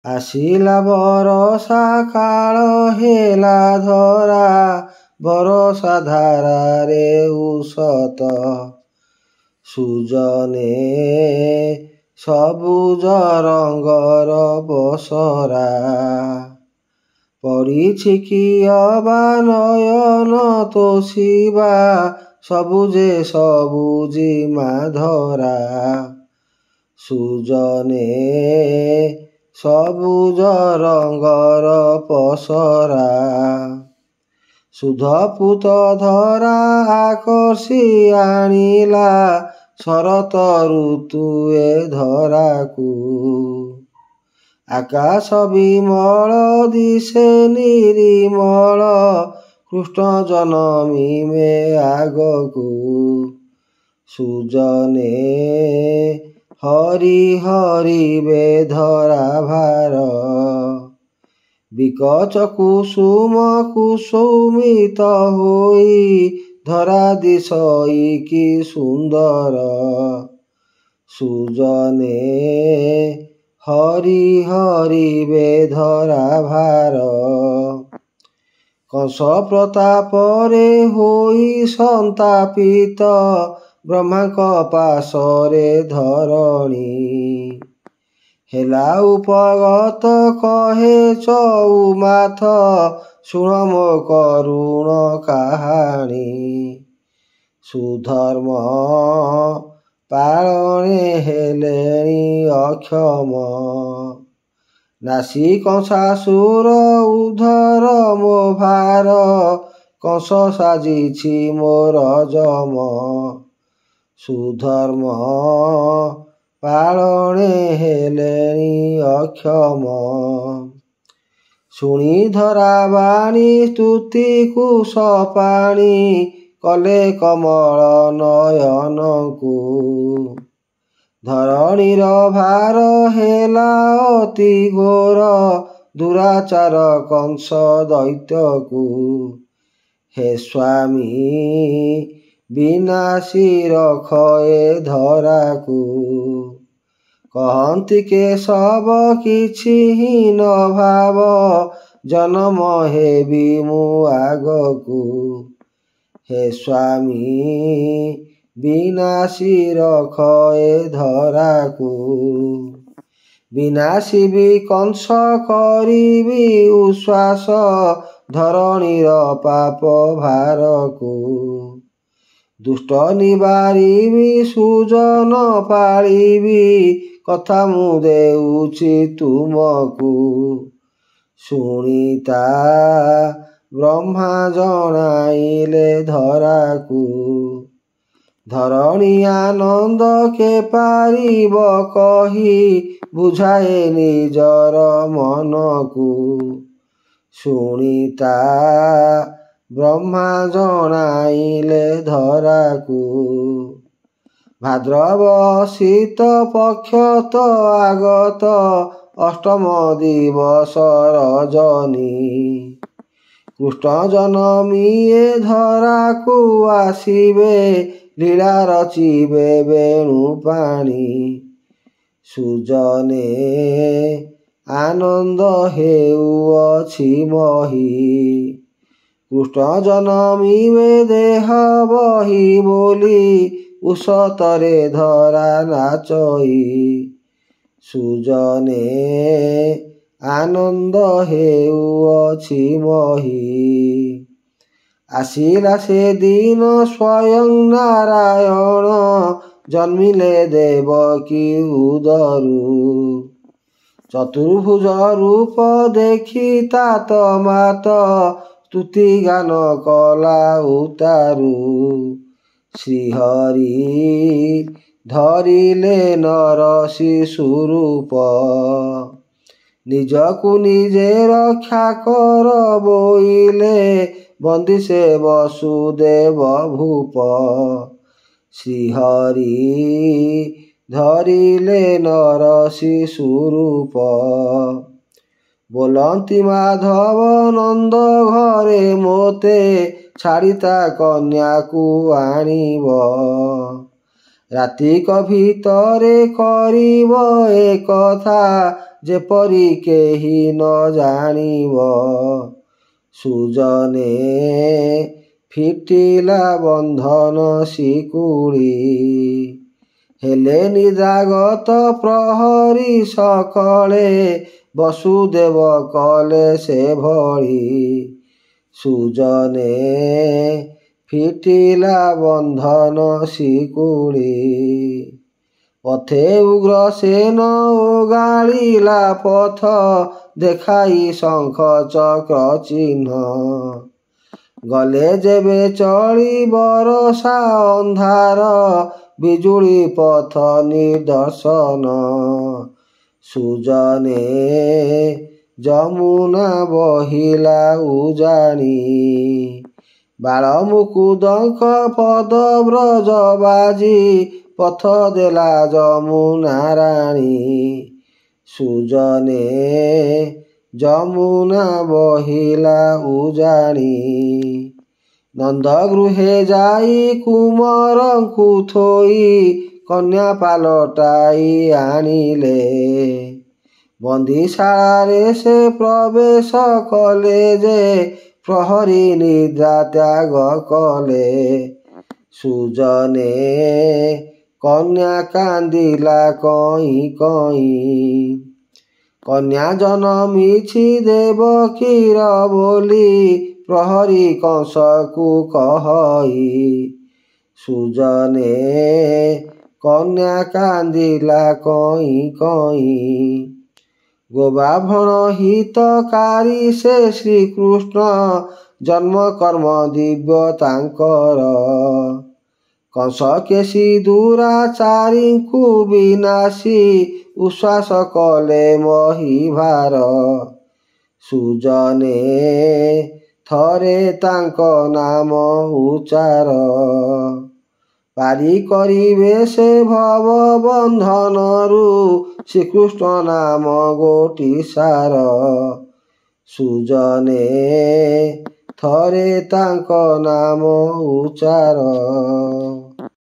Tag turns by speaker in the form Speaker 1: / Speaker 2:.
Speaker 1: ଆସିଲା ବରଷା କାଳ ହେଲା ଧରା, ବରଷା ଧାରାରେ ଉଷତ ସୁଜନେ ସବୁଜ ରଙ୍ଗର ବସରା। ପଡ଼ିଛି କି ଅବା ନୟନ ତୋଷିବା, ସବୁଜେ ସବୁଜିମା ଧରା। ସୁଜନେ ସବୁଜ ରଙ୍ଗର ପସରା। ସୁଧପୁତ ଧରା ଆକର୍ଷି ଆଣିଲା, ଶରତ ଋତୁ ଏ ଧରାକୁ। ଆକାଶ ବିମଳ ଦିଶେ ନିରିମଳ, କୃଷ୍ଣ ଜନମିମେ ଆଗକୁ। ସୁଜନେ ହରି ହରିବେ ଧରା ଭାର, ବିକଚ କୁସୁମ କୁସୁମିତ ହୋଇ, ଧରା ଦିଶଇ କି ସୁନ୍ଦର। ସୁଜନେ ହରି ହରିବେ ଧରା ଭାର। କଂସ ପ୍ରତାପରେ ହୋଇ ସନ୍ତାପିତ, ବ୍ରହ୍ମାଙ୍କ ପାଶରେ ଧରଣୀ। ହେଲା ଉପଗତ କହେ ଚଉମାଥ, ଶୁଣ ମୋ କରୁଣ କାହାଣୀ। ସୁଧର୍ମ ପାଳନେ ହେଲେଣି ଅକ୍ଷମ, ନାସି କଂସାସୁର ଉଦ୍ଧର ମୋ ଭାର। କଂସ ସାଜିଛି ମୋର ଯମ, ସୁଧର୍ମ ପାଳନେ ହେଲେଣି ଅକ୍ଷମ। ଶୁଣି ଧରା ବାଣୀ ସ୍ତୁତି କୁଶ ପାଣି, କଲେ କମଳ ନୟନକୁ। ଧରଣୀର ଭାର ହେଲା ଅତି ଘୋର, ଦୁରାଚାର କଂସ ଦୈତ୍ୟକୁ। ହେ ସ୍ୱାମୀ ବିନାଶୀ ରଖ ଏ ଧରାକୁ। କହନ୍ତି କେଶବ କିଛି ହୀନ ଭାବ, ଜନମ ହେବି ମୁଁ ଆଗକୁ। ହେ ସ୍ୱାମୀ ବିନାଶୀ ରଖ ଏ ଧରାକୁ। ବିନାଶିବି କଂସ କରିବି ଉଶ୍ୱାସ, ଧରଣୀର ପାପ ଭାରକୁ। ଦୁଷ୍ଟ ନିବାରିବି ସୁଜନ ପାଳିବି, କଥା ମୁଁ ଦେଉଛି ତୁମକୁ। ଶୁଣିତା ବ୍ରହ୍ମା ଜଣାଇଲେ ଧରାକୁ। ଧରଣୀ ଆନନ୍ଦ କେ ପାରିବ କହି, ବୁଝାଏ ନିଜର ମନକୁ। ଶୁଣିତା ବ୍ରହ୍ମା ଜଣାଇଲେ ଧରାକୁ। ଭାଦ୍ରବ ଶୀତ ପକ୍ଷ ତ ଆଗତ, ଅଷ୍ଟମ ଦିବସ ରଜନୀ। କୃଷ୍ଣ ଜନମି ଏ ଧରାକୁ ଆସିବେ, ଲୀଳା ରଚିବେ ବେଣୁ ପାଣି। ସୁଜନେ ଆନନ୍ଦ ହେଉଅଛି ମହି, କୃଷ୍ଣ ଜନମିବେ ଦେହ ବହି ବୋଲି, ଉଷତରେ ଧରା ନାଚଇ। ସୁଜନେ ଆନନ୍ଦ ହେଉଅଛି ମହି। ଆସିଲା ସେ ଦିନ ସ୍ୱୟଂ ନାରାୟଣ, ଜନ୍ମିଲେ ଦେବକୀ ଉଦରୁ। ଚତୁର୍ଭୁଜ ରୂପ ଦେଖି ତାତ ମାତ, ସ୍ତୁତି ଗାନ କଲା ଉତାରୁ। ଶ୍ରୀହରି ଧରିଲେ ନର ଶିଶୁ ରୂପ, ନିଜକୁ ନିଜେ ରକ୍ଷା କର ବୋଇଲେ, ବନ୍ଦିସେ ବସୁଦେବ ଭୂପ। ଶ୍ରୀହରି ଧରିଲେ ନର ଶିଶୁ ରୂପ, ବୋଲନ୍ତି ମାଧବ ନନ୍ଦ ଘରେ ମୋତେ, ଛାଡ଼ିତା କନ୍ୟାକୁ ଆଣିବ। ରାତିକ ଭିତରେ କରିବ ଏ କଥା, ଯେପରି କେହି ନ ଜାଣିବ। ସୁଜନେ ଫିଟିଲା ବନ୍ଧନ ଶିକୁଳି, ହେଲେ ନିଦ୍ରାଗତ ପ୍ରହରୀ ସକଳେ ବସୁଦେବ କଲେ ସେଭଳି। ସୁଜନେ ଫିଟିଲା ବନ୍ଧନ ଶିକୁଳି, ପଥେ ଉଗ୍ରସେନ ଓଗାଳିଲା ପଥ ଦେଖାଇ ଶଙ୍ଖ ଚକ୍ର ଚିହ୍ନ। ଗଲେ ଯେବେ ଚଳି ବରଷା ଅନ୍ଧାର ବିଜୁଳି ପଥ ନିଦର୍ଶନ। ସୁଜନେ ଯମୁନା ବହିଲା ଉଜାଣି, ବାଳ ମୁକୁନ୍ଦଙ୍କ ପଦ ବ୍ରଜ ବାଜି ପଥ ଦେଲା ଯମୁନା ରାଣୀ। ସୁଜନେ ଯମୁନା ବହିଲା ଉଜାଣି, ନନ୍ଦ ଗୃହେ ଯାଇ କୁମରଙ୍କୁ ଥୋଇ କନ୍ୟା ପାଲଟାଇ ଆଣିଲେ। ବନ୍ଦୀଶାଳାରେ ସେ ପ୍ରବେଶ କଲେ ଯେ ପ୍ରହରୀ ନିଦ୍ରା ତ୍ୟାଗ କଲେ। ସୁଜନେ କନ୍ୟା କାନ୍ଦିଲା କଇଁ କଇଁ, କନ୍ୟା ଜନମିଛି ଦେବକୀର ବୋଲି ପ୍ରହରୀ କଂସକୁ କହଇ। ସୁଜନେ କନ୍ୟା କାନ୍ଦିଲା କଇଁ କଇଁ, ଗୋବାଭଣ ହିତକାରୀ ସେ ଶ୍ରୀକୃଷ୍ଣ ଜନ୍ମ କର୍ମ ଦିବ୍ୟ ତାଙ୍କର। କଂସ କେଶୀ ଦୁରାଚାରୀଙ୍କୁ ବିନାଶୀ ଉଶ୍ୱାସ କଲେ ମହୀଭାର। ସୁଜନେ ଥରେ ତାଙ୍କ ନାମ ଉଚ୍ଚାର, ପାରି କରିବେ ସେ ଭବ ବନ୍ଧନରୁ ଶ୍ରୀକୃଷ୍ଣ ନାମ ଗୋଟିସାର। ସୁଜନେ ଥରେ ତାଙ୍କ ନାମ ଉଚ୍ଚାର।